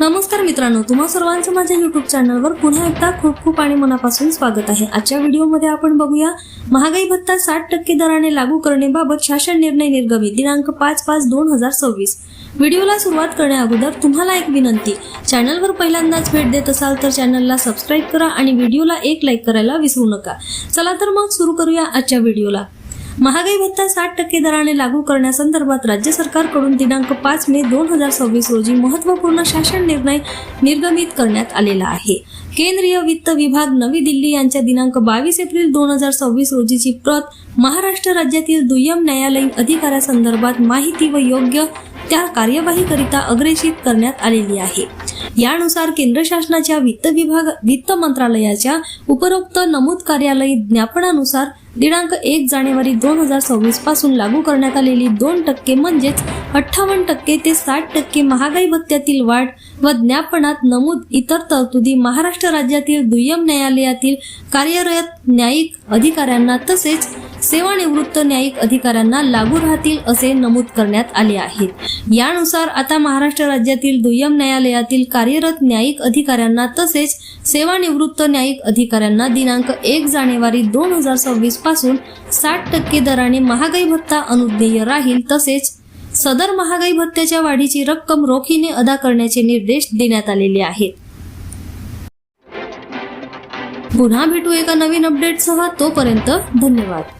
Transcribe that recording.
नमस्कार मित्रांनो, तुम्हा सर्वांचं माझ्या YouTube चॅनलवर पुन्हा एकदा खूप खूप आणि मनापासून स्वागत आहे। आजच्या व्हिडिओमध्ये आपण बघूया महागाई भत्ता 60% दराने लागू करण्याबाबत शासन निर्णय निर्गमित दिनांक 5/5/2026। व्हिडिओला सुरुवात करण्याअगोदर तुम्हाला एक विनंती, चॅनलवर पहिल्यांदाच भेट देत असाल तर चॅनलला सबस्क्राइब करा आणि व्हिडिओला एक लाईक करायला विसरू नका। चला तर मग सुरू करूया आजच्या व्हिडिओला। महागाई भत्ता 60% दराने लागू करण्यासंदर्भात राज्य सरकारकडून दिनांक 5 मे 2026 रोजी महत्त्वपूर्ण शासन निर्णय निर्गमित करण्यात आलेला आहे। केंद्रीय वित्त विभाग नवी दिल्ली यांच्या दिनांक 22 एप्रिल 2026 रोजीची प्रत महाराष्ट्र राज्यातील दुय्यम न्यायालयीन अधिकाऱ्यासंदर्भात माहिती व योग्य त्या कार्यवाहीकरिता अग्रेषित करण्यात आलेली आहे। यानुसार केंद्र शासनाच्या वित्त मंत्रालयाच्या उपरोक्त नमूद कार्यालयीन ज्ञापनानुसार दिनांक 1 जानेवारी 2026 पासून लागू करण्यात आलेली 2% म्हणजेच 58% ते 60% महागाई भत्त्यातील वाढ व ज्ञापनात नमूद इतर तरतुदी महाराष्ट्र राज्यातील दुय्यम न्यायालयातील कार्यरत न्यायिक अधिकाऱ्यांना तसेच सेवानिवृत्त न्यायिक अधिकाऱ्यांना लागू राहतील असे नमूद करण्यात आले आहे। यानुसार आता महाराष्ट्र राज्यातील दुय्यम न्यायालयातील कार्यरत न्यायिक अधिकाऱ्यांना तसेच सेवानिवृत्त न्यायिक अधिकाऱ्यांना दिनांक 1 जानेवारी 2026 पासून 60% दराने महागाई भत्ता अनुज्ञेय राहील। तसेच सदर महागाई भत्त्याच्या वाढीची रक्कम रोखीने अदा करण्याचे निर्देश देण्यात आलेले आहेत। पुन्हा भेटू एका नवीन अपडेटसह, तोपर्यंत धन्यवाद।